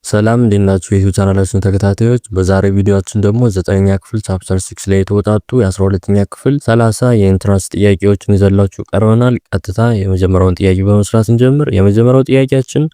ሰላም እንዴት ናችሁ? የዩቲዩብ ቻናላችን ተከታታዮች፣ በዛሬ ቪዲዮአችን ደግሞ 9ኛ ክፍል ቻፕተር 6 ላይ የተወጣጡ የ12ኛ ክፍል 30 የኢንትራንስ ጥያቄዎችን ይዘላችሁ ቀርበናል። ቀጥታ የመጀመሪያውን ጥያቄ በመስራት እንጀምር። የመጀመሪያው ጥያቄያችን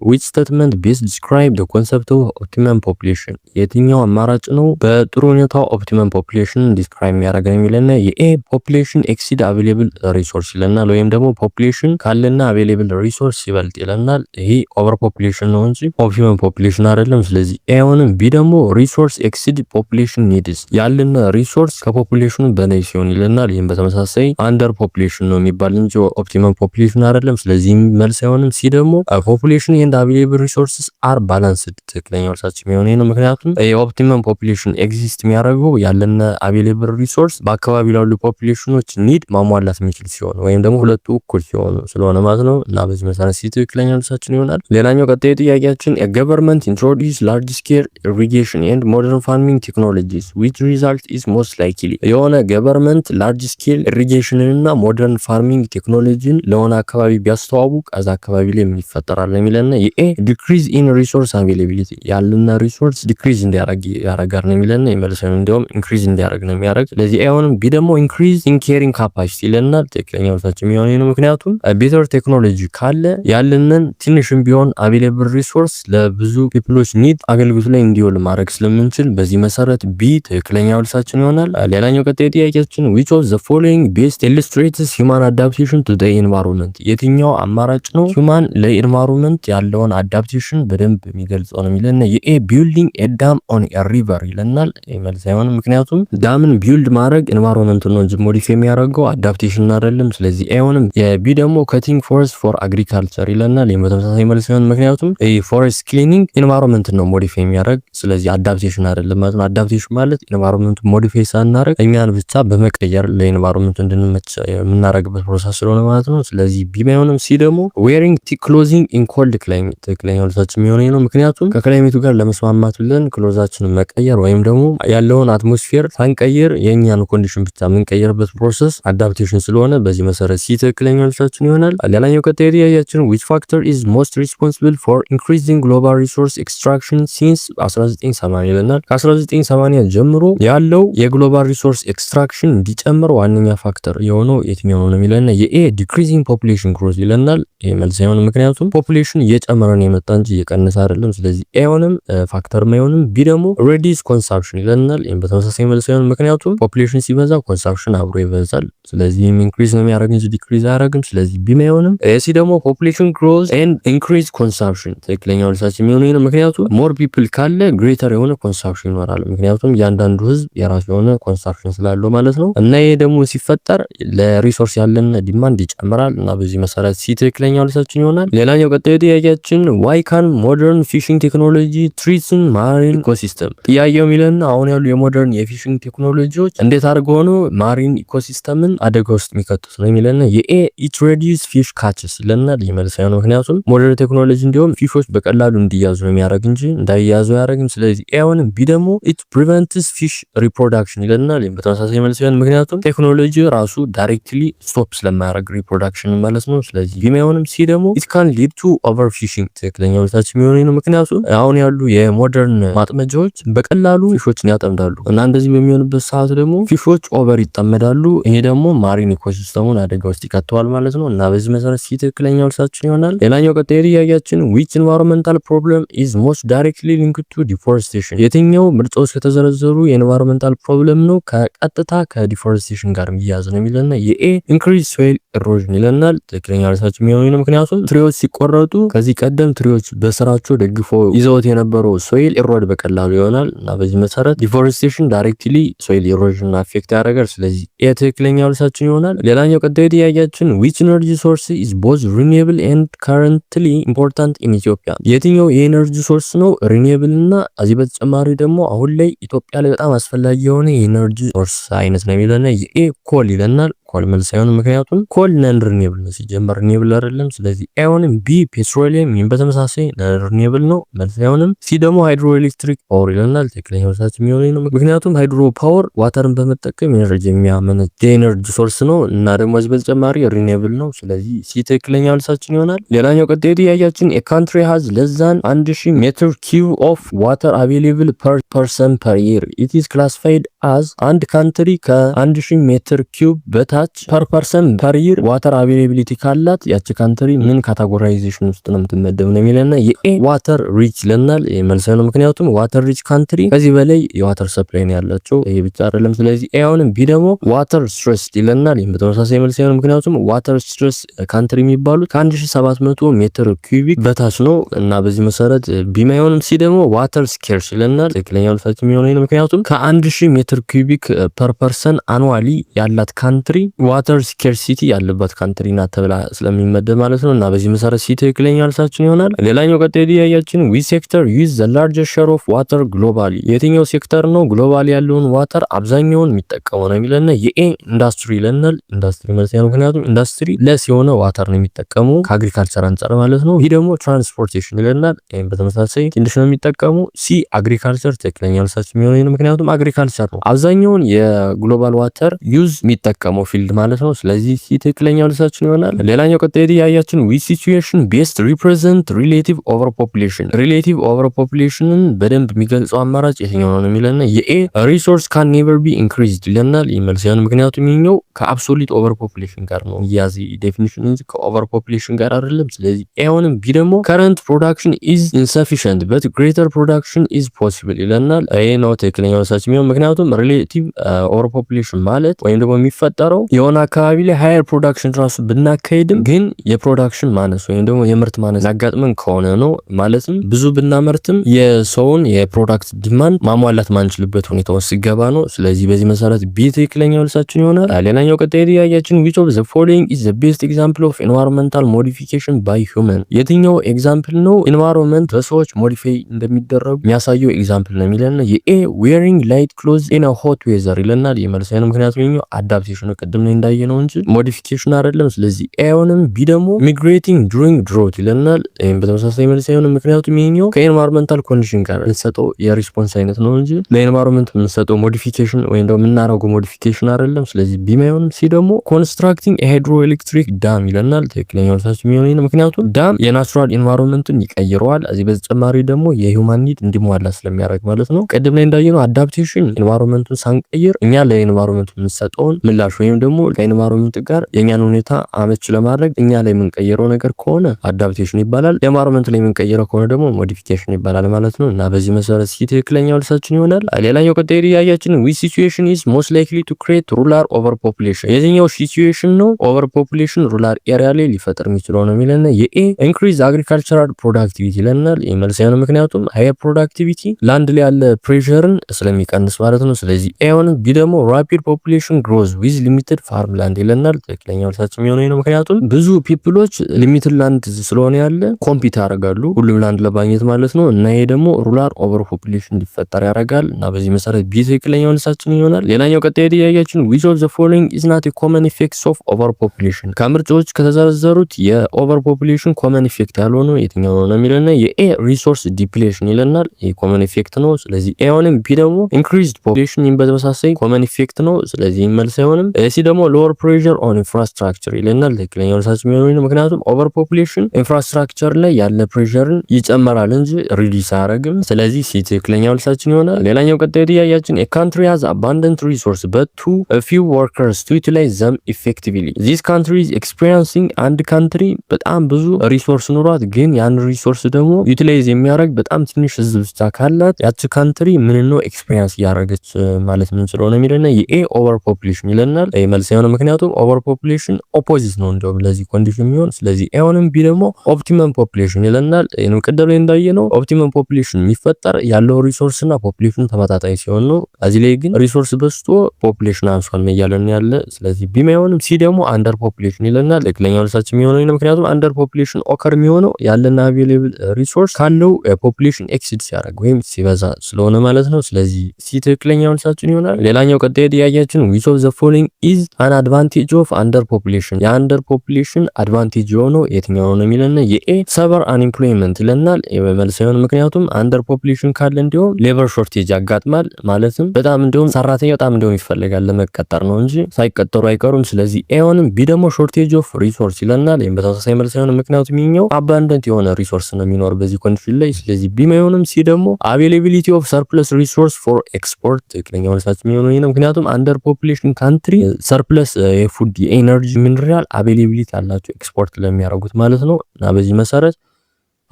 which statement best describe the concept of optimum population? የትኛው አማራጭ ነው በጥሩ ሁኔታ ኦፕቲመም ፖፑሌሽን ዲስክራይብ የሚያደርገው የሚለና የኤ ፖፑሌሽን ኤክሲድ አቬሌብል ሪሶርስ ይለናል፣ ወይም ደግሞ ፖፑሌሽን ካለና አቬሌብል ሪሶርስ ይበልጥ ይለናል። ይሄ ኦቨር ፖፑሌሽን ነው እንጂ ኦፕቲመም ፖፑሌሽን አይደለም። ስለዚህ ኤ ሆነም ቢ ደግሞ ሪሶርስ ኤክሲድ ፖፑሌሽን ኒድስ ያለና ሪሶርስ ከፖፑሌሽኑ በላይ ሲሆን ይለናል። ይሄም በተመሳሳይ አንደር ፖፑሌሽን ነው የሚባል እንጂ ኦፕቲመም ፖፑሌሽን አይደለም። ስለዚህ መልስ አይሆንም። ሲ ደግሞ ፖፑሌሽን available resources are balanced ትክክለኛ መልሳችን የሚሆነው ነው። ምክንያቱም የኦፕቲመም ፖፑሌሽን ኤግዚስት የሚያደርገው ያለና አቬሌብል ሪሶርስ በአካባቢ ላሉ ፖፑሌሽኖች ኒድ ማሟላት የሚችል ሲሆን ወይም ደግሞ ሁለቱ እኩል ሲሆኑ ስለሆነ ማለት ነው። እና በዚህ መሰረት ሲ ትክክለኛ መልሳችን ይሆናል። ሌላኛው ቀጣይ ጥያቄያችን a government introduce large scale irrigation and modern farming technologies which result is most likely የሆነ ገቨርንመንት ላርጅ ስኬል ኢሪጌሽንን እና ሞደርን ፋርሚንግ ቴክኖሎጂን ለሆነ አካባቢ ቢያስተዋውቅ አዛ አካባቢ ላይ ምን ይፈጠራል የሚለና የኤ ዲክሪዝ ኢን ሪሶርስ አቬሌቢሊቲ ያለና ሪሶርስ ዲክሪዝ እንዲያደርግ ያደርጋል ነው የሚለና የመልሰን እንደውም ኢንክሪዝ እንዲያደርግ ነው የሚያደርግ። ስለዚህ ኤውንም ቢ ደግሞ ኢንክሪዝ ኢን ኬሪንግ ካፓሲቲ ይለናል። ትክክለኛ መልሳችን የሚሆነው ነው። ምክንያቱም ቤተር ቴክኖሎጂ ካለ ያለንን ትንሽም ቢሆን አቬሌብል ሪሶርስ ለብዙ ፒፕሎች ኒድ አገልግሎት ላይ እንዲውል ማድረግ ስለምንችል በዚህ መሰረት ቢ ትክክለኛ መልሳችን ይሆናል። ሌላኛው ቀጣይ ጥያቄያችን which of the following best illustrates human adaptation to the environment የትኛው አማራጭ ነው ሁማን ለኢንቫይሮንመንት ያለውን አዳፕቴሽን በደንብ የሚገልጸው ነው የሚለና የኤ ቢልዲንግ ኤ ዳም ኦን ኤ ሪቨር ይለናል። መልስ አይሆንም። ምክንያቱም ዳምን ቢልድ ማድረግ ኢንቫይሮንመንት ነው እንጂ ሞዲፋይ የሚያደርገው አዳፕቴሽን አይደለም። ስለዚህ አይሆንም። የቢ ደግሞ ከቲንግ ፎረስት ፎር አግሪካልቸር ይለናል። በተመሳሳይ መልስ አይሆንም። ምክንያቱም ፎረስት ክሊኒንግ ኢንቫይሮንመንት ነው ሞዲፋይ የሚያደርግ ስለዚህ አዳፕቴሽን አይደለም ማለት ነው። አዳፕቴሽን ማለት ኢንቫይሮንመንቱ ሞዲፋይ ሳናደርግ እኛን ብቻ በመቀየር ለኢንቫይሮንመንቱ እንድንመች የምናደርግበት ፕሮሰስ ስለሆነ ማለት ነው። ስለዚህ ቢ አይሆንም። ሲ ደግሞ ዌሪንግ ቲክ ክሎዚንግ ኢን ኮልድ ክላይሜት ትክክለኛ መልሳችን የሚሆነው ነው። ምክንያቱም ከክላይሜቱ ጋር ለመስማማት ብለን ክሎዛችንን መቀየር ወይም ደግሞ ያለውን አትሞስፌር ሳንቀይር የኛን ኮንዲሽን ብቻ የምንቀይርበት ፕሮሰስ አዳፕቴሽን ስለሆነ በዚህ መሰረት ሲ ትክክለኛ መልሳችን ይሆናል። ሌላኛው ቀጣይ ጥያቄያችን which factor is most responsible for increasing global resource extraction since 1980 ይለናል። ከ1980 ጀምሮ ያለው የግሎባል ሪሶርስ ኤክስትራክሽን እንዲጨምር ዋነኛ ፋክተር የሆነው የትኛው ነው የሚለና የኤ ዲክሪዚንግ ፖፑሌሽን ግሮዝ ይለናል። ይሄ መልስ አይሆንም። ምክንያቱም ፖፑሌሽን እየጨመረ ነው የመጣ እንጂ እየቀነሰ አይደለም። ስለዚህ ኤ አይሆንም፣ ፋክተር አይሆንም። ቢ ደግሞ ሬዲዩስ ኮንሰምፕሽን ይለናል። ይሄን በተመሳሳይ መልስ አይሆንም። ምክንያቱም ፖፑሌሽን ሲበዛ ኮንሰምፕሽን አብሮ ይበዛል። ስለዚህ ኢንክሪዝ ነው የሚያደርግ እንጂ ዲክሪዝ አያደርግም። ስለዚህ ቢ አይሆንም። ሲ ደግሞ ፖፑሌሽን ግሮዝ ኤንድ ኢንክሪዝ ኮንሰምፕሽን ትክክለኛ መልሳችን የሚሆነው ነው። ምክንያቱም ሞር ፒፕል ካለ ግሬተር የሆነ ኮንሰምፕሽን ይኖራል። ምክንያቱም ያንዳንዱ ህዝብ የራሱ የሆነ ኮንሰምፕሽን ስላለው ማለት ነው። እና ይሄ ደግሞ ሲፈጠር ለሪሶርስ ያለን ዲማንድ ይጨምራል እና በዚህ መሰረት ሲ ትክክለኛ መልሳችን ይሆናል። ሌላኛው ቀጣዩ ጥያቄያችን why can modern fishing technology threaten marine ecosystem ጥያቄው የሚለን አሁን ያሉ የሞደርን የፊሽንግ ቴክኖሎጂዎች እንዴት አድርገው ነው ማሪን ኢኮሲስተምን አደጋ ውስጥ የሚከቱት ነው የሚለን የኤ it reduce fish catches ይለናል። ይመልስ ነው። ምክንያቱም ሞደርን ቴክኖሎጂ እንዲሁም ፊሾች በቀላሉ እንዲያዙ ነው የሚያደርግ እንጂ እንዳይያዙ አያደርግም። ስለዚህ ኤ አሁንም ቢ ደግሞ it prevents fish reproduction ይለናል። በተመሳሳይ መልስ ይሆናል። ምክንያቱም ቴክኖሎጂ ራሱ ዳይሬክትሊ ስቶፕ ስለማያደርግ ሪፕሮዳክሽን ማለት ነው። ስለዚህ ቢ አይሆንም። ሲ ደግሞ it can lead to overfishing ትክክለኛ መልሳችን የሚሆነው ነው። ምክንያቱም አሁን ያሉ የሞደርን ማጥመጃዎች በቀላሉ ፊሾችን ያጠምዳሉ እና እንደዚህ በሚሆንበት ሰዓት ደግሞ ፊሾች ኦቨር ይጠመዳሉ። ይሄ ደግሞ ማሪን ኢኮሲስተሙን አደጋ ውስጥ ይከተዋል ማለት ነው እና በዚህ መሰረት ሲ ትክክለኛ መልሳችን ይሆናል። ሌላኛው ቀጣይ ጥያቄያችን which environmental problem is most directly linked to deforestation የትኛው ምርጫዎች ከተዘረዘሩ የኤንቫይሮንመንታል ፕሮብለም ነው ከቀጥታ ከዲፎሬስቴሽን ጋር የሚያያዝ ነው የሚለና የኤ ኢንክሪዝ ሶይል ኢሮዥን ይለናል። ትክክለኛ መልሳችን የሚሆነው ነው። ምክንያቱም ትሪዎች ሲቆረጡ ከዚህ ቀደም ትሪዎች በስራቸው ደግፎ ይዘውት የነበረው ሶይል ኢሮድ በቀላሉ ይሆናል እና በዚህ መሰረት ዲፎሬስቴሽን ዳይሬክትሊ ሶይል ኢሮዥን አፌክት ያደርጋል። ስለዚህ የትክክለኛ መልሳችን ይሆናል። ሌላኛው ቀጣዩ ጥያቄያችን which energy source is both renewable and currently important in Ethiopia የትኛው የኤነርጂ ሶርስ ነው ሪኒዌብል እና እዚህ በተጨማሪ ደግሞ አሁን ላይ ኢትዮጵያ ላይ በጣም አስፈላጊ የሆነ የኤነርጂ ሶርስ አይነት ነው የሚለና የኤ ኮል ይለናል። ኮል መልስ አይሆንም፣ ምክንያቱም ኮል ነን ሪኒብል ነው ሲጀመር ሪኒብል አይደለም። ስለዚህ አይሆንም። ቢ ፔትሮሊየም ይህም በተመሳሳይ ነን ሪኒብል ነው መልስ አይሆንም። ሲ ደግሞ ሃይድሮ ኤሌክትሪክ ፓወር ይለናል። ትክክለኛ መልሳችን የሚሆነው ነው፣ ምክንያቱም ሃይድሮ ፓወር ዋተርን በመጠቀም ኤነርጂ የሚያመነጭ የኤነርጂ ሶርስ ነው እና ደግሞ እዚህ በተጨማሪ ሪኒብል ነው። ስለዚህ ሲ ትክክለኛ መልሳችን ይሆናል። ሌላኛው ቀጣይ ጥያቄያችን a country has less than 1000 ሜትር ኪዩብ of water available per person per year it is classified as አንድ ካንትሪ ከ1000 ሜትር ኪዩብ በታች ፐር ፐርሰን ፐር ይር ዋተር አቬሌቢሊቲ ካላት ያቺ ካንትሪ ምን ካታጎራይዜሽን ውስጥ ነው የምትመደብ ነው የሚለና የኤ ዋተር ሪች ይለናል። መልስ ነው፣ ምክንያቱም ዋተር ሪች ካንትሪ ከዚህ በላይ የዋተር ሰፕላይ ነው ያላቸው። ይሄ ብቻ አይደለም። ስለዚህ ኤ አሁንም ቢ ደግሞ ዋተር ስትሬስ ይለናል። ይሄም በተመሳሳይ መልስ ነው፣ ምክንያቱም ዋተር ስትሬስ ካንትሪ የሚባሉት ከ1700 ሜትር ኪዩቢክ በታች ነው እና በዚህ መሰረት ቢ ማይሆንም። ሲ ደግሞ ዋተር ስኬርስ ይለናል። ትክክለኛው መልሳችን የሚሆነው ነው፣ ምክንያቱም ከ1000 ሜትር ኪዩቢክ ፐር ፐርሰን አኑዋሊ ያላት ካንትሪ ዋተር ስኬርሲቲ ያለባት ካንትሪ ናት ተብላ ስለሚመደብ ማለት ነው እና በዚህ መሰረት ሲ ትክክለኛ መልሳችን ይሆናል። ሌላኛው ቀጣይ ጥያቄያችን ዊ ሴክተር ዩዝ ዘ ላርጀስት ሼር ኦፍ ዋተር ግሎባሊ የትኛው ሴክተር ነው ግሎባሊ ያለውን ዋተር አብዛኛውን የሚጠቀመው ነው የሚለና የኤ ኢንዱስትሪ ይለናል። ኢንዱስትሪ መልስ ነው፣ ምክንያቱም ኢንዱስትሪ ለስ የሆነ ዋተር ነው የሚጠቀሙ ከአግሪካልቸር አንፃር ማለት ነው። ይህ ደግሞ ትራንስፖርቴሽን ይለናል። ይሄን በተመሳሳይ ትንሽ ነው የሚጠቀሙ። ሲ አግሪካልቸር ትክክለኛ መልሳችን የሚሆነው ነው፣ ምክንያቱም አግሪካልቸር ነው አብዛኛውን የግሎባል ዋተር ዩዝ የሚጠቀመው ፊልድ ማለት ነው። ስለዚህ ሲ ትክክለኛ መልሳችን ይሆናል። ሌላኛው ቀጣይ ጥያቄያችን ዊ ሲቹዌሽን ቤስት ሪፕሬዘንት ሪሌቲቭ ኦቨር ፖፑሌሽን ሪሌቲቭ ኦቨር ፖፑሌሽንን በደንብ የሚገልጸው አማራጭ የትኛው ነው የሚለና የኤ ሪሶርስ ካን ኔቨር ቢ ኢንክሪዝድ ይለናል። ይመልስ ያለው ምክንያቱም ይሄኛው ከአብሶሉት ኦቨር ፖፑሌሽን ጋር ነው ያዚ ዴፊኒሽን እንጂ ከኦቨር ፖፑሌሽን ጋር አይደለም። ስለዚህ ኤ አሁንም ቢ ደግሞ ከረንት ፕሮዳክሽን ኢዝ ኢንሰፊሽንት በት ግሬተር ፕሮዳክሽን ኢዝ ፖሲብል ይለናል። ይሄ ነው ትክክለኛ መልሳችን የሚሆነው፣ ምክንያቱም ሪሌቲቭ ኦቨር ፖፑሌሽን ማለት ወይም ደግሞ የሚፈጠረው የሆነ አካባቢ ላይ ሃየር ፕሮዳክሽን ራሱ ብናካሄድም ግን የፕሮዳክሽን ማነስ ወይም ደግሞ የምርት ማነስ ያጋጥመን ከሆነ ነው። ማለትም ብዙ ብናመርትም የሰውን የፕሮዳክት ዲማንድ ማሟላት ማንችልበት ሁኔታ ውስጥ ሲገባ ነው። ስለዚህ በዚህ መሰረት ቢ ትክክለኛ መልሳችን ይሆናል። ሌላኛው ቀጣይ ጥያቄያችን which of the following is the best example of environmental modification by human የትኛው ኤግዛምፕል ነው ኢንቫይሮንመንት በሰዎች ሞዲፋይ እንደሚደረጉ የሚያሳየው ኤግዛምፕል ነው የሚለን የኤ wearing light clothes in a hot weather ይለናል። የመልስ ነው፣ ምክንያቱም ይሄኛው አዳፕቴሽን ነው ቅድም ነው እንዳየነው እንጂ ሞዲፊኬሽን አይደለም። ስለዚህ ኤውንም ቢ ደግሞ ሚግሬቲንግ ዱሪንግ ድሮት ይለናል። ይሄን በተመሳሳይ መልስ አይሆንም፣ ምክንያቱም ይሄኛው ከኤንቫይሮንመንታል ኮንዲሽን ጋር እንሰጠው የሪስፖንስ አይነት ነው እንጂ ለኤንቫይሮንመንት የምንሰጠው ሞዲፊኬሽን ወይም ደግሞ የምናረገው ሞዲፊኬሽን አይደለም። ስለዚህ ቢ አይሆንም። ሲ ደግሞ ኮንስትራክቲንግ ሃይድሮ ኤሌክትሪክ ዳም ይለናል። ትክክለኛው መልሳችን የሚሆነው ነው፣ ምክንያቱም ዳም የናቹራል ኤንቫይሮንመንትን ይቀይረዋል። እዚህ በተጨማሪ ደግሞ የሂውማን ኒድ እንዲሟላ ስለሚያደርግ ማለት ነው። ቅድም ላይ እንዳየነው አዳፕቴሽን ኤንቫይሮንመንቱን ሳንቀይር እኛ ለኤንቫይሮንመንቱ የምንሰጠውን ምላሽ ወይም ደግሞ ከኤንቫይሮንመንት ጋር የኛን ሁኔታ አመች ለማድረግ እኛ ላይ የምንቀይረው ነገር ከሆነ አዳፕቴሽን ይባላል። ኤንቫይሮንመንት ላይ የምንቀይረው ከሆነ ደግሞ ሞዲፊኬሽን ይባላል ማለት ነው እና በዚህ መሰረት ሲ ትክክለኛ መልሳችን ይሆናል። ሌላኛው ቀጣይ ጥያቄያችን which situation is most likely to create rural overpopulation የትኛው ሲቹዌሽን ነው ኦቨር ፖፑሌሽን ሩራል ኤሪያ ላይ ሊፈጠር የሚችለው ነው የሚለን የኤ ኢንክሪዝ አግሪካልቸራል ፕሮዳክቲቪቲ ይለናል። የመልስ ነው፣ ምክንያቱም ሃየር ፕሮዳክቲቪቲ ላንድ ላይ ያለ ፕሬሸርን ስለሚቀንስ ማለት ነው። ስለዚህ ኤ ሆነ ቢ ደግሞ ራፒድ ፖፑሌሽን ግሮዝ ዊዝ ሊሚትድ ፋርም ላንድ ይለናል። ትክክለኛው መልሳችን የሚሆነው ነው፣ ምክንያቱም ብዙ ፒፕሎች ሊሚትድ ላንድ ስለሆነ ያለ ኮምፒት ያደርጋሉ ሁሉም ላንድ ለማግኘት ማለት ነው እና ይሄ ደግሞ ሩራል ኦቨር ፖፑሌሽን እንዲፈጠር ያደርጋል እና በዚህ መሰረት ቢ ትክክለኛው መልሳችን ይሆናል። ሌላኛው ቀጣይ ጥያቄያችን which of the following is not a common effects of overpopulation ከምርጫዎች ከተዘረዘሩት የኦቨር ፖፑሌሽን ኮመን ኢፌክት ያልሆነው የትኛው ነው የሚለና የኤ ሪሶርስ ዲፕሌሽን ይለናል። ይሄ ኮመን ኢፌክት ነው። ስለዚህ ኤ ሆነም ቢ ደግሞ ኢንክሪዝድ ፖፑሌሽን በተመሳሳይ ኮመን ኢፌክት ነው። ስለዚህ መልስ አይሆንም። ሲ ደግሞ ሎወር ፕሬሸር ኦን ኢንፍራስትራክቸር ይለናል። ትክክለኛው መልሳችን የሚሆነው ነው፣ ምክንያቱም ኦቨር ፖፑሌሽን ኢንፍራስትራክቸር ላይ ያለ ፕሬሸርን ይጨምራል እንጂ ሪዲዩስ አያደርግም። ስለዚህ ሲ ትክክለኛው መልሳችን ይሆናል። ሌላኛው ቀጣይ ጥያቄያችን a country has abundant resource but too few workers to utilize them effectively this country is experiencing አንድ ካንትሪ በጣም ብዙ ሪሶርስ ኑሯት ግን ያን ሪሶርስ ደግሞ ዩቲላይዝ የሚያደርግ በጣም ትንሽ ህዝብ ብቻ ካላት ያቺ ካንትሪ ምን ነው ኤክስፒሪየንስ ያደረገች ማለት ምን ስለሆነ የሚለና የኤ ኦቨር ፖፑሌሽን ይለናል። ይሄ መልስ የሆነ ምክንያቱም ኦቨር ፖፑሌሽን ኦፖዚት ነው እንደውም ለዚህ ኮንዲሽን የሚሆን። ስለዚህ ኤ ሆነም ቢ ደግሞ ኦፕቲመም ፖፑሌሽን ይለናል። ይሄን ቀደም ላይ እንዳየነው ኦፕቲመም ፖፑሌሽን የሚፈጠር ያለው ሪሶርስ እና ፖፑሌሽን ተመጣጣኝ ሲሆን ነው። እዚህ ላይ ግን ሪሶርስ በዝቶ ፖፑሌሽን አንሷል እያለን ያለ። ስለዚህ ቢ አይሆንም። ሲ ደግሞ አንደር ፖፑሌሽን ይለናል። ለክለኛው መልሳችን የሚሆነው ነው፣ ምክንያቱም አንደር ፖፑሌሽን ኦከር የሚሆነው ያለና አቬሌብል ሪሶርስ ካለው ፖፑሌሽን ኤክሲድ ሲያደርግ ወይም ሲበዛ ስለሆነ ማለት ነው። ስለዚህ ሲ ትክክለኛ ትክክለኛው መልሳችን ይሆናል። ሌላኛው ቀጣይ ጥያቄያችን which of the following is an advantage of underpopulation የአንደር ፖፑሌሽን አድቫንቴጅ የሆነው የትኛው ነው የሚለን የኤ ሰቨር አንኤምፕሎይመንት ይለናል። የመልስ ሳይሆን ምክንያቱም አንደር ፖፑሌሽን ካለ እንዲሁም ሌበር ሾርቴጅ ያጋጥማል። ማለትም በጣም እንዲሁም ሰራተኛ በጣም እንዲሁም ይፈልጋል ለመቀጠር ነው እንጂ ሳይቀጠሩ አይቀሩም። ስለዚህ ኤውንም ቢ ደግሞ ሾርቴጅ ኦፍ ሪሶርስ ይለናል። ይሄም በተመሳሳይ መልስ ሳይሆን ምክንያቱም ይሄኛው አባንደንት የሆነ ሪሶርስ ነው የሚኖር በዚህ ኮንዲሽን ላይ። ስለዚህ ቢ ማይሆንም ሲ ደግሞ አቬሌቢሊቲ ኦፍ ሰርፕለስ ሪሶርስ ፎር ኤክስፖርት ትክክለኛው መልሳችን የሚሆነው ይሄ ነው። ምክንያቱም አንደር ፖፑሌሽን ካንትሪ ሰርፕለስ የፉድ የኤነርጂ ሚነራል አቬሌቢሊቲ አላቸው ኤክስፖርት ለሚያደርጉት ማለት ነው። እና በዚህ መሰረት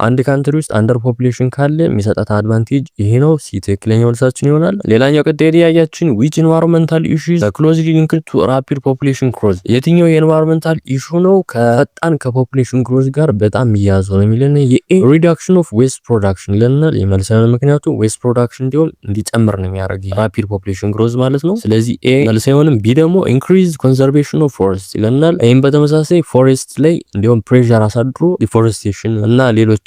አንድ ካንትሪ ውስጥ አንደር ፖፑሌሽን ካለ የሚሰጣት አድቫንቴጅ ይሄ ነው። ሲ ትክክለኛው መልሳችን ይሆናል። ሌላኛው ቀጣይ ጥያቄያችን which environmental issues are closely linked to rapid population growth የትኛው የኤንቫይሮንመንታል ኢሹ ነው ከፈጣን ከፖፑሌሽን ግሮዝ ጋር በጣም የሚያያዘው ነው የሚለን የኤ reduction of waste production ይለናል። የመልሳው ምክንያቱም waste production እንዲጨምር ነው የሚያደርግ rapid population growth ማለት ነው። ስለዚህ ኤ መልሳውንም ቢ ደግሞ increase conservation of forest ይለናል። ይሄም በተመሳሳይ ፎሬስት ላይ እንዲሁም ፕሬሸር አሳድሮ ዲፎሬስቴሽን እና ሌሎች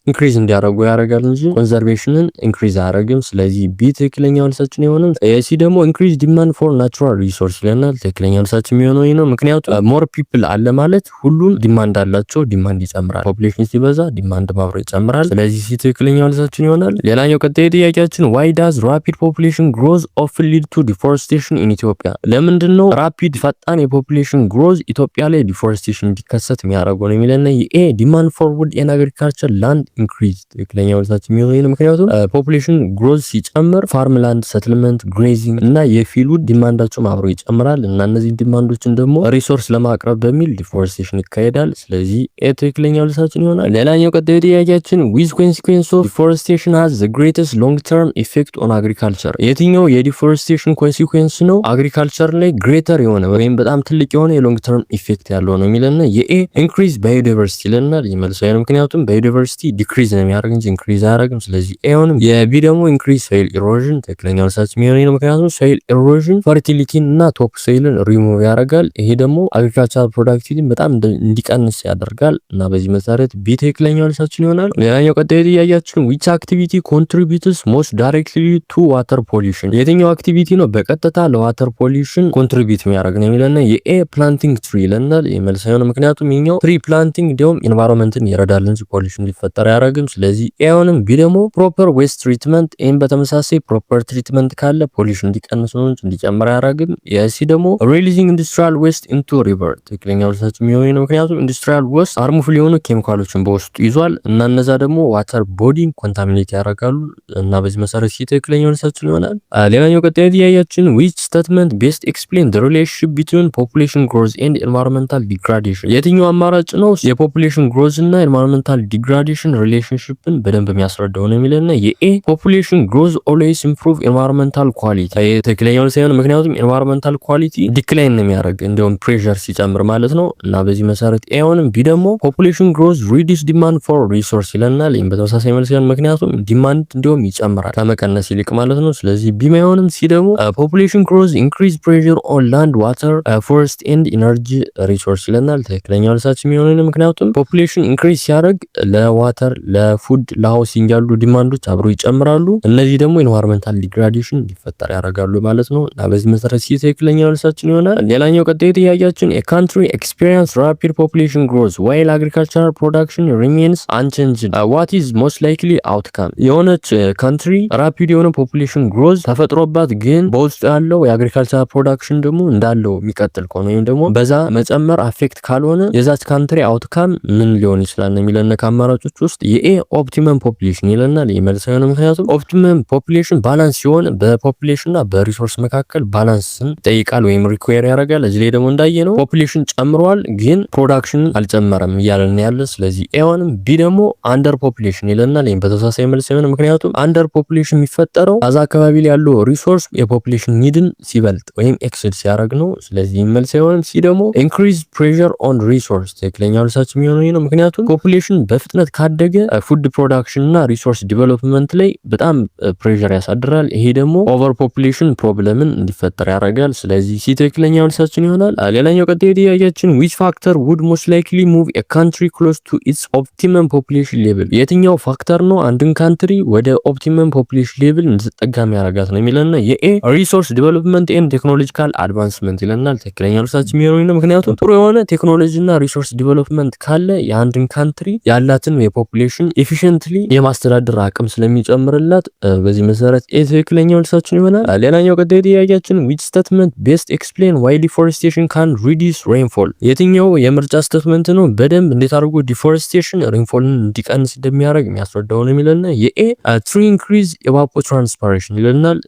ኢንክሪዝ እንዲያደርጉ ያደርጋል እንጂ ኮንዘርቬሽንን ኢንክሪዝ አያደርግም። ስለዚህ ቢ ትክክለኛው መልሳችን ይሆናል። ሲ ደግሞ ኢንክሪዝ ዲማንድ ፎር ናቹራል ሪሶርስ ይለናል። ትክክለኛው መልሳችን የሚሆነው ይሄ ነው። ምክንያቱም ሞር ፒፕል አለ ማለት ሁሉም ዲማንድ አላቸው፣ ዲማንድ ይጨምራል። ፖፑሌሽን ሲበዛ ዲማንድ ማብሮ ይጨምራል። ስለዚህ ሲ ትክክለኛው መልሳችን ይሆናል። ሌላኛው ቀጣይ ጥያቄያችን ዋይ ዳዝ ራፒድ ፖፑሌሽን ግሮዝ ኦፍን ሊድ ቱ ዲፎሬስቴሽን ኢን ኢትዮጵያ ለምንድን ነው ራፒድ ፈጣን የፖፑሌሽን ግሮዝ ኢትዮጵያ ላይ ዲፎሬስቴሽን እንዲከሰት የሚያደርገው ነው የሚለን የኤ ዲማንድ ፎር ውድ ኤንድ አግሪካልቸር ላንድ ኢንክሪዝ ትክክለኛ መልሳችን የሚሆነው ነው። ምክንያቱም ፖፑሌሽን ግሮዝ ሲጨምር ፋርም ላንድ ሰትልመንት ግሬዚንግ እና የፊልድ ዲማንዳቸው አብሮ ይጨምራል እና እነዚህ ዲማንዶችን ደግሞ ሪሶርስ ለማቅረብ በሚል ዲፎሬስቴሽን ይካሄዳል። ስለዚህ ትክክለኛ መልሳችን ይሆናል። ሌላኛው ቀጣዩ ጥያቄያችን with consequence of deforestation has the greatest long term effect on agriculture የትኛው የዲፎሬስቴሽን ኮንሲኩዌንስ ነው አግሪካልቸር ላይ ግሬተር የሆነ ወይም በጣም ትልቅ የሆነ የሎንግ ተርም ኢፌክት ያለው ነው የሚለን የኤ ኢንክሪዝ ባዮዳይቨርሲቲ ይለናል። ይመልሳል ምክንያቱም ባዮዳይቨርሲቲ ዲክሪዝ ነው የሚያደርግ እንጂ ኢንክሪዝ አያደርግም። ስለዚህ ኤውንም የቢ ደግሞ ኢንክሪዝ ሶይል ኢሮዥን ትክክለኛ መልሳችን የሚሆነው ነው። ምክንያቱም ሶይል ኢሮዥን ፈርቲሊቲን እና ቶፕ ሶይልን ሪሙቭ ያደርጋል። ይሄ ደግሞ አግሪካልቸር ፕሮዳክቲቪቲን በጣም እንዲቀንስ ያደርጋል እና በዚህ መሰረት ቢ ትክክለኛ መልሳችን ይሆናል። ሌላኛው ቀጣይ ጥያቄያችን which activity contributes most directly to water pollution የትኛው አክቲቪቲ ነው በቀጥታ ለዋተር ፖሊሽን ኮንትሪቢዩት የሚያደርግ ነው የሚለና የኤ ፕላንቲንግ ትሪ ይለናል። የመልሳው ምክንያቱም ይሄኛው ትሪ ፕላንቲንግ እንዲሁም ኢንቫይሮንመንትን ይረዳል እንጂ ፖሊሽን ሊፈጠር አያደርግም። ስለዚህ ኤውንም ቢ ደግሞ ፕሮፐር ዌስት ትሪትመንት ኤም በተመሳሳይ ፕሮፐር ትሪትመንት ካለ ፖሊሽን እንዲቀንስ ነው እንጂ እንዲጨምር አያደርግም። የሲ ደግሞ ሪሊዚንግ ኢንዱስትሪያል ዌስት ኢንቱ ሪቨር ትክክለኛ መልሳችን የሚሆነው ነው። ምክንያቱም ኢንዱስትሪያል ዌስት ሃርምፉል የሆኑ ኬሚካሎችን በውስጡ ይዟል እና እነዛ ደግሞ ዋተር ቦዲን ኮንታሚኔት ያደርጋሉ እና በዚህ መሰረት ሲ ትክክለኛ መልሳችን ይሆናል። ሌላኛው ቀጣይ ጥያቄያችን which statement best explain the relationship between population growth and environmental degradation የትኛው አማራጭ ነው የፖፑሌሽን ግሮዝ እና environmental degradation ሪሌሽንሺፕን በደንብ የሚያስረዳው ነው የሚለና የኤ ፖፑሌሽን ግሮዝ ኦልዌይስ ኢምፕሩቭ ኤንቫይሮንመንታል ኳሊቲ ትክክለኛው ሳይሆን ምክንያቱም ኤንቫይሮንመንታል ኳሊቲ ዲክላይን ነው የሚያደርግ እንዲሁም ፕሬሸር ሲጨምር ማለት ነው እና በዚህ መሰረት ኤውንም ቢ ደግሞ ፖፑሌሽን ግሮዝ ሪዲስ ዲማንድ ፎር ሪሶርስ ይለናል። ይህም በተመሳሳይ መልስ ሲሆን ምክንያቱም ዲማንድ እንዲሁም ይጨምራል ከመቀነስ ይልቅ ማለት ነው። ስለዚህ ቢ ማይሆንም ሲ ደግሞ ፖፑሌሽን ግሮዝ ኢንክሪዝ ፕሬሸር ኦን ላንድ ዋተር ፎረስት ኤንድ ኢነርጂ ሪሶርስ ይለናል። ትክክለኛው መልሳችን የሚሆነው ምክንያቱም ፖፑሌሽን ኢንክሪዝ ሲያደርግ ለዋተር ለፉድ ለሃውሲንግ ያሉ ዲማንዶች አብሮ ይጨምራሉ። እነዚህ ደግሞ ኢንቫይሮንመንታል ዲግራዴሽን እንዲፈጠር ያደርጋሉ ማለት ነው እና በዚህ መሰረት ሲ ትክክለኛ መልሳችን ይሆናል። ሌላኛው ቀጣይ ጥያቄያችን a country experience rapid population growth while agricultural production remains unchanged what is most likely outcome የሆነች ካንትሪ ራፒድ የሆነ ፖፑሌሽን ግሮዝ ተፈጥሮባት ግን በውስጡ ያለው የአግሪካልቸር ፕሮዳክሽን ደግሞ እንዳለው የሚቀጥል ከሆነ ወይም ደግሞ በዛ መጨመር አፌክት ካልሆነ የዛች ካንትሪ አውትካም ምን ሊሆን ይችላል ነው የሚለን ከአማራጮች ውስጥ የኤ ኦፕቲመም ፖፑሌሽን ይለናል። የመልሰው ነው ምክንያቱም ኦፕቲመም ፖፑሌሽን ባላንስ ሲሆን በፖፑሌሽን እና በሪሶርስ መካከል ባላንስን ይጠይቃል ወይም ሪኳየር ያደርጋል። እዚህ ላይ ደግሞ እንዳየነው ፖፑሌሽን ጨምሯል ግን ፕሮዳክሽን አልጨመረም እያለን ያለ። ስለዚህ ኤውንም ቢ ደግሞ አንደር ፖፑሌሽን ይለናል። ይሄን በተመሳሳይ መልስ ሲሆን ምክንያቱም አንደር ፖፑሌሽን የሚፈጠረው አዛ አካባቢ ላይ ያለው ሪሶርስ የፖፑሌሽን ኒድን ሲበልጥ ወይም ኤክሲድ ሲያደርግ ነው። ስለዚህ መልስ ሲሆን ሲ ደግሞ ኢንክሪዝ ፕሬሸር ኦን ሪሶርስ ትክክለኛ መልሳችን የሚሆነው ነው። ምክንያቱም ፖፑሌሽን በፍጥነት በፍጥነት ካደገ ፉድ ፕሮዳክሽን እና ሪሶርስ ዲቨሎፕመንት ላይ በጣም ፕሬሸር ያሳድራል። ይሄ ደግሞ ኦቨር ፖፑሌሽን ፕሮብለምን እንዲፈጠር ያደርጋል። ስለዚህ ሲ ትክክለኛው መልሳችን ይሆናል። ሌላኛው ቀጣይ ጥያቄያችን which factor would most likely move a country close to its optimum population level? የትኛው ፋክተር ነው አንድን ካንትሪ ወደ ኦፕቲመም ፖፑሌሽን ሌቭል እንድትጠጋ የሚያደርጋት ነው የሚለና የኤ ሪሶርስ ዲቨሎፕመንት ኤንድ ቴክኖሎጂካል አድቫንስመንት ይለናል። ትክክለኛው መልሳችን የሚሆነው ነው። ምክንያቱም ጥሩ የሆነ ቴክኖሎጂና ሪሶርስ ዲቨሎፕመንት ካለ የአንድን ካንትሪ ያላትን የፖፑሌሽን ኤፊሽንትሊ የማስተዳደር አቅም ስለሚጨምርላት በዚህ መሰረት ኤ ትክክለኛው መልሳችን ይሆናል። ሌላኛው ቀጣይ ጥያቄያችን which statement best explain why deforestation can reduce rainfall? የትኛው የምርጫ ስቴትመንት ነው በደንብ እንዴት አድርጎ ዲፎሬስቴሽን ሬንፎልን እንዲቀንስ እንደሚያደርግ የሚያስረዳው ነው የሚለና የኤ tree increase evapotranspiration ይለናል።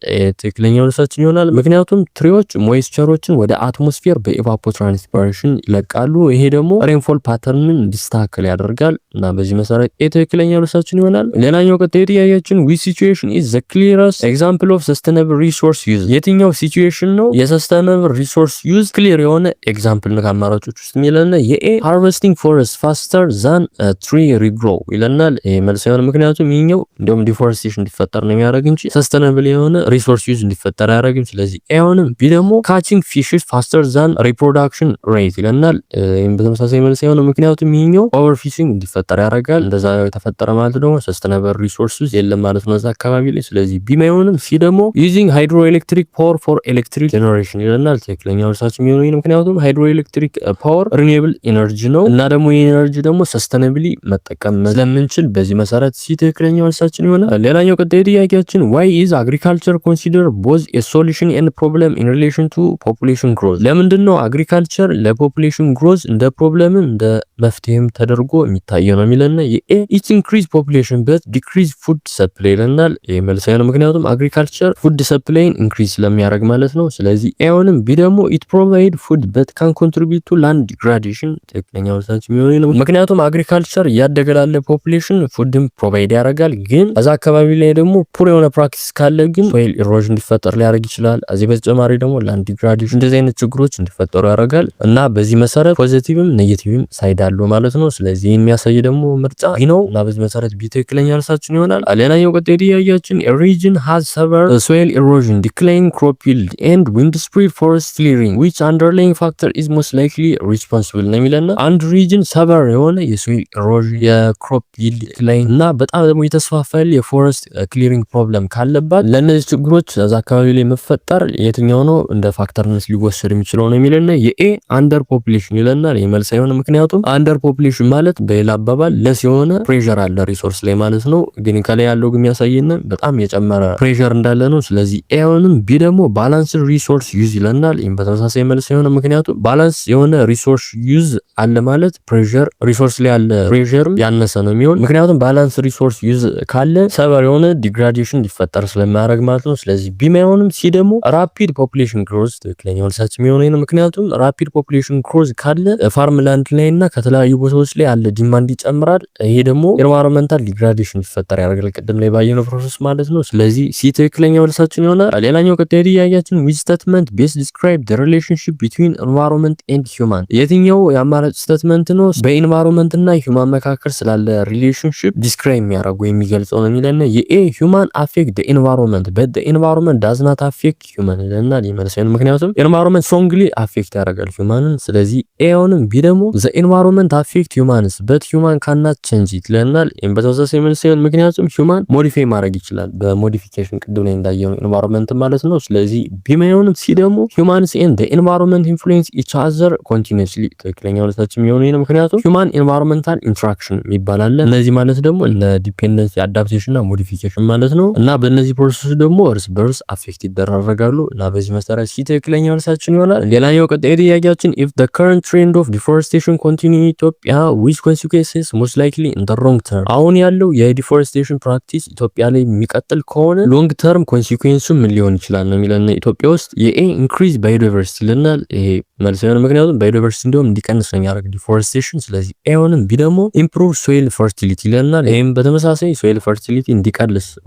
ትክክለኛው መልሳችን ይሆናል። ምክንያቱም ትሪዎች ሞይስቸሮችን ወደ አትሞስፌር በኤቫፖትራንስፓሬሽን ይለቃሉ። ይሄ ደግሞ ሬንፎል ፓተርንን እንዲስተካከል ያደርጋል እና በዚህ መሰረት ኤ ትክክለኛው መልሳችን ይሆናል። ሌላኛው ቀጣይ ጥያቄያችን which situation is the clearest example of sustainable resource use? የትኛው ሲቹዌሽን ነው የሰስተነብል ሪሶርስ ዩዝ ክሊር የሆነ ኤግዛምፕል ነው ከአማራጮች ውስጥ የሚለና የኤ ሃርቨስቲንግ ፎረስት ፋስተር ዛን ትሪ ሪግሮው ይለናል። ይሄ መልስ የሆነ ምክንያቱም ይሄኛው እንደውም ዲፎሬስቴሽን እንዲፈጠር ነው የሚያደርግ እንጂ ሰስተነብል የሆነ ሪሶርስ ዩዝ እንዲፈጠር አያደርግም። ስለዚህ ኤ ሆነም ቢ ደግሞ ካቺንግ ፊሽስ ፋስተር ዛን ሪፕሮዳክሽን ሬት ይለናል። ይሄም በተመሳሳይ መልስ የሆነ ምክንያቱም ይሄኛው ኦቨር ፊሽንግ እንዲፈጠር ያደርጋል። እንደዛ የተፈጠረ ማለት ደግሞ ሰስተነብል ሪሶርስ ዩዝ የለም ማለት ነው እዛ አካባቢ ላይ። ስለዚህ ቢ ማይሆንም ሲ ደግሞ ዩዚንግ ሃይድሮ ኤሌክትሪክ ፓወር ፎር ኤሌክትሪክ ጀነሬሽን ይለናል። ትክክለኛው መልሳችን የሚሆነው ይሄ ምክንያቱም ሃይድሮ ኤሌክትሪክ ፓወር ሪኒዌብል ኢነርጂ ነው እና ደግሞ ይሄ ኢነርጂ ደግሞ ሰስተነብሊ መጠቀም ስለምንችል በዚህ መሰረት ሲ ትክክለኛው መልሳችን ይሆናል። ሌላኛው ቀጣይ ጥያቄያችን why is agriculture considered both a solution and problem in relation to population growth? ለምንድን ነው አግሪካልቸር ለፖፑሌሽን ግሮዝ እንደ ፕሮብለምን እንደ መፍትሄም ተደርጎ የሚታየው ነው የሚለና የኤ it increase population but decrease food supply ይለናል። ይሄ መልስ ነው ምክንያቱም አግሪካልቸር ፉድ ሰፕላይን ኢንክሪዝ ስለሚያደርግ ማለት ነው። ስለዚህ ኤውንም ቢ ደግሞ it provide food but can contribute to land degradation ትክክለኛው መልሳችን የሚሆነው ነው። ምክንያቱም አግሪካልቸር እያደገ ላለ ፖፑሌሽን ፉድም ፕሮቫይድ ያደርጋል፣ ግን እዛ አካባቢ ላይ ደግሞ ፑር የሆነ ፕራክቲስ ካለ ግን ሶይል ኢሮዥን እንዲፈጠር ሊያደርግ ይችላል። እዚህ በተጨማሪ ደግሞ ላንድ ዲግራዴሽን እንደዚህ አይነት ችግሮች እንዲፈጠሩ ያደርጋል እና በዚህ መሰረት ፖዚቲቭም ኔጌቲቭም ሳይድ አለው ማለት ነው። ስለዚህ የሚያሳይ ደግሞ ምርጫ ቢ ነው እና በዚህ መሰረት ቢ ትክክለኛ መልሳችን ይሆናል። ሌላኛው ቀጣይ ጥያቄያችን a region has severe soil erosion, declining crop yield and widespread forest clearing which underlying factor is most likely responsible ነው የሚለና አንድ ሪጅን ሰቨር የሆነ የሶይል ኢሮዥን የክሮፕ ይልድ ዲክላይን እና በጣም ደግሞ የተስፋፋል የፎረስት ክሊሪንግ ፕሮብለም ካለባት ለእነዚህ ችግሮች እዛ አካባቢ ላይ መፈጠር የትኛው ነው እንደ ፋክተርነት ሊወሰድ የሚችለው ነው የሚለና የኤ አንደር ፖፑሌሽን ይለናል። የመልስ አይሆን ምክንያቱም አንደር ፖፑሌሽን ማለት በሌላ አባባል ለስ የሆነ ፕሬሸር አለ ሪሶርስ ላይ ማለት ነው። ግን ከላይ ያለው ግን የሚያሳየን በጣም የጨመረ ፕሬሸር እንዳለ ነው። ስለዚህ ኤ አይሆንም። ቢ ደግሞ ባላንስ ሪሶርስ ዩዝ ይለናል። ይሄን በተመሳሳይ መልስ የሆነ ምክንያቱም ባላንስ የሆነ ሪሶርስ ዩዝ አለ ማለት ፕሬሸር ሪሶርስ ላይ ያለ ፕሬሸር ያነሰ ነው የሚሆን ምክንያቱም ባላንስ ሪሶርስ ዩዝ ካለ ሰቨር የሆነ ዲግራዴሽን እንዲፈጠር ስለማያደርግ ማለት ነው። ስለዚህ ቢ አይሆንም። ሲ ደግሞ ራፒድ ፖፑሌሽን ግሮዝ ትክክለኛው መልሳችን የሚሆነው ነው። ምክንያቱም ራፒድ ፖፑሌሽን ግሮዝ ካለ ፋርም ላንድ ላይ እና ከተለያዩ ቦታዎች ላይ ያለ ዲማንድ ይጨምራል። ይሄ ደግሞ ኤንቫይሮንመንታል ዲግራዴሽን እንዲፈጠር ያደርጋል ቅድም ላይ ባየነው ፕሮሰስ ማለት ነው። ስለዚህ ሲ ትክክለኛው መልሳችን ይሆናል። ሌላኛው ቀጣይ ጥያቄያችን which statement best describe the relationship between environment and human? የትኛው የአማራጭ ስቴትመንት ነው በኢንቫይሮንመንት እና ሂውማን መካከል ስላለ ሪሌሽንሺፕ ዲስክራይብ የሚያደርገው የሚገልጸው ነው የሚለና የኤ human affect the environment but the environment does not affect human ይለናል። ይመልሰን ምክንያቱም environment strongly affect ያደርጋል human። ስለዚህ ኤ አሁንም ቢ ደግሞ the environment affect humans but human cannot change it ይለናል። ይሄን በተወሰነ መልሰን ምክንያቱም human ሞዲፋይ ማድረግ ይችላል በሞዲፊኬሽን ቅድም ላይ እንዳየው environment ማለት ነው። ስለዚህ ቢ ማይሆንም ሲ ደግሞ humans and the environment influence each other continuously ትክክለኛው መልሳችን የሚሆነው ነው። ምክንያቱም human environmental interaction ይባላል። እነዚህ ማለት ደግሞ እነ ዲፔንደንስ አዳፕቴሽን እና ሞዲፊኬሽን ማለት ነው እና በእነዚህ ፕሮሰስ ደግሞ እርስ በርስ አፌክት ይደራረጋሉ እና በዚህ መሰረት ሲ ትክክለኛው መልሳችን ይሆናል። ሌላኛው ቀጣይ ጥያቄያችን if the current trend of deforestation continue in Ethiopia which consequences most likely in the long term? አሁን ያለው የዲፎሬስቴሽን ፕራክቲስ ኢትዮጵያ ላይ የሚቀጥል ከሆነ ሎንግ ተርም ኮንሲኩዌንሱ ምን ሊሆን ይችላል ነው የሚለን። ኢትዮጵያ ውስጥ የኤ ኢንክሪዝ ባዮዳይቨርሲቲ ይለናል። ይሄ መልስ ይሆናል። ምክንያቱም ባዮዳይቨርሲቲ እንደውም እንዲቀንስ ነው የሚያደርግ ዲፎሬስቴሽን። ስለዚህ ኤውንም ቢ ደግሞ ኢምፕሩቭ ሶይል ፈርቲሊቲ ይለናል። ይህም በተመሳሳይ ሶይል ፈርቲሊቲ እንዲቀንስ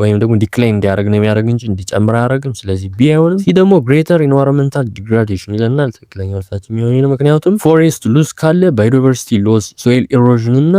ወይም ደግሞ ዲክላይን እንዲያደርግ ነው የሚያደርግ እንጂ እንዲጨምር አያደርግም። ስለዚህ ቢ አይሆንም። ሲ ደግሞ ግሬተር ኢንቫይሮንመንታል ዲግራዴሽን ይለናል። ትክክለኛ መልሳችን የሚሆነው ነው። ምክንያቱም ፎሬስት ሉዝ ካለ ባዮዳይቨርሲቲ ሎስ፣ ሶይል ኢሮዥን እና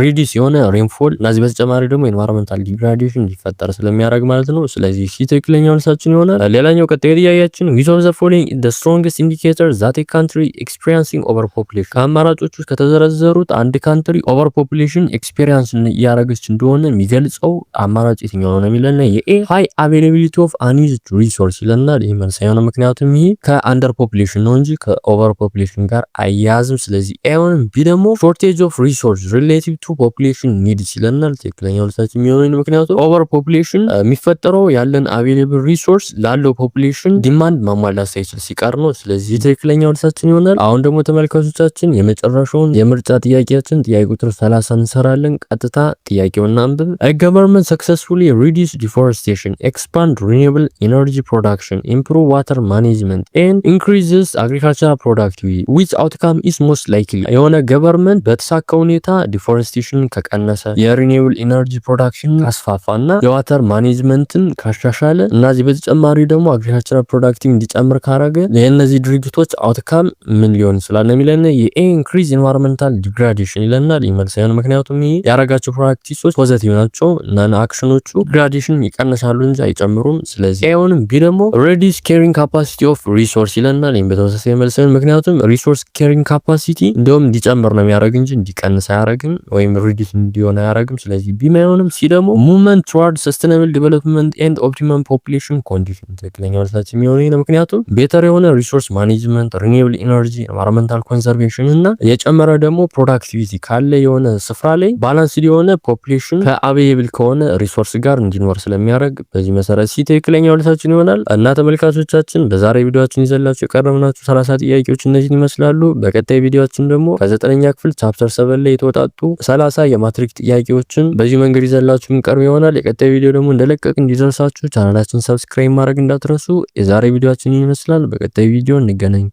ሪዲስ የሆነ ሬንፎል እና እዚህ በተጨማሪ ደግሞ ኢንቫይሮንመንታል ዲግራዴሽን እንዲፈጠር ስለሚያደርግ ማለት ነው። ስለዚህ ሲ ትክክለኛ መልሳችን ይሆናል። ሌላኛው ቀጣይ ጥያቄያችን ዊች ኦፍ ዘ ፎሎዊንግ ዘ ስትሮንግስት ኢንዲኬተር ዛት ኤ ካንትሪ ኤክስፒሪየንሲንግ ኦቨር ፖፑሌሽን። ከአማራጮች ውስጥ ከተዘረዘሩት አንድ ካንትሪ ኦቨር ፖፑሌሽን ኤክስፒሪየንስ እያደረገች እንደሆነ የሚገልጸው አማራጭ የትኛው ነው የሚለን የኤ ሃይ አቬይላቢሊቲ ኦፍ አንዩዝድ ሪሶርስ ይለናል። ይህ መልስ አይሆንም። ምክንያቱም ይሄ ከአንደር ፖፑሌሽን ነው እንጂ ከኦቨር ፖፑሌሽን ጋር አያያዝም። ስለዚህ ኤውን ቢ ደግሞ ሾርቴጅ ኦፍ ሪሶርስ ሪሌቲቭ ቱ ፖፑሌሽን ኒድስ ይለናል። ትክክለኛ መልሳችን የሚሆነው ምክንያቱም ኦቨር ፖፑሌሽን የሚፈጠረው ያለን አቬይላብል ሪሶርስ ላለው ፖፑሌሽን ዲማንድ ማሟላት ሳይችል ሲቀር ነው። ስለዚህ ትክክለኛ መልሳችን ይሆናል። አሁን ደግሞ ተመልካቾቻችን የመጨረሻውን የምርጫ ጥያቄያችን ጥያቄ ቁጥር 30 እንሰራለን። ቀጥታ ጥያቄውን አንብብ። A government successfully reduce deforestation, expand renewable energy production, improve water management and increases agricultural productivity. Which outcome is most likely? የሆነ ገቨርንመንት በተሳካ ሁኔታ ዲፎሬስቴሽን ከቀነሰ፣ የሪኒዌብል ኢነርጂ ፕሮዳክሽን ካስፋፋና የዋተር ማኔጅመንትን ካሻሻለ እና እዚህ በተጨማሪ ደግሞ አግሪካልቸራል ፕሮዳክቲቪቲ እንዲጨምር ካረገ የእነዚህ ድርጊቶች አውትካም ምን ሊሆን ይችላል ነው የሚለን። የኤ ኢንክሪዝ ኢንቫይሮንመንታል ዲግራዴሽን ይለናል። ይመልስ ይሆን። ምክንያቱም ይሄ ያረጋቸው ፕራክቲሶች ፖዚቲቭ ናቸው እና አክሽኖቹ ዲግራዴሽን ይቀንሳሉ እንጂ አይጨምሩም። ስለዚህ ኤውንም ቢ ደግሞ ሪዲዩስ ካሪንግ ካፓሲቲ ኦፍ ሪሶርስ ይለናል። ይሄን በተመሳሳይ መልስ ይሆን። ምክንያቱም ሪሶርስ ካሪንግ ካፓሲቲ እንደውም እንዲጨምር ነው የሚያደርግ እንጂ እንዲቀንስ አያረግም ወይም ሪዲዩስ እንዲሆን አያረግም። ስለዚህ ቢ አይሆንም። ሲ ደግሞ ሙቭመንት ቱዋርድ ሰስቴናብል ዲቨሎፕመንት ኤንድ ኦፕቲመም ፖፑሌሽን ኮንዲሽን። ትክክለኛ መልሳችን የሚሆነው ነው። ምክንያቱም ቤተር የሆነ ሪሶርስ ማኔጅመንት፣ ሪኒዌብል ኢነርጂ፣ ኤንቫይሮንመንታል ኮንዘርቬሽን እና የጨመረ ደግሞ ፕሮዳክቲቪቲ ካለ የሆነ ስፍራ ላይ ባላንስድ የሆነ ፖፑሌሽን ከአቬይብል ከሆነ ሪሶርስ ጋር እንዲኖር ስለሚያደርግ በዚህ መሰረት ሲ ትክክለኛ መልሳችን ይሆናል። እና ተመልካቾቻችን በዛሬ ቪዲዮአችን ይዘላችሁ የቀረብናችሁ 30 ጥያቄዎች እነዚህን ይመስላሉ። በቀጣይ ቪዲዮአችን ደግሞ ከ9ኛ ክፍል ቻፕተር 7 ላይ የተወጣጡ 30 የማትሪክ ጥያቄዎችን በዚህ መንገድ ይዘላችሁ እንቀርብ ይሆናል። የቀጣይ ቪዲዮ ደግሞ እንደለቀቅ እንዲደርሳችሁ ቻናላችን ሰብስክራይብ ማድረግ እንዳትረሱ። የዛሬ ቪዲዮአችን ይመስላል። በቀጣይ ቪዲዮ እንገናኝ።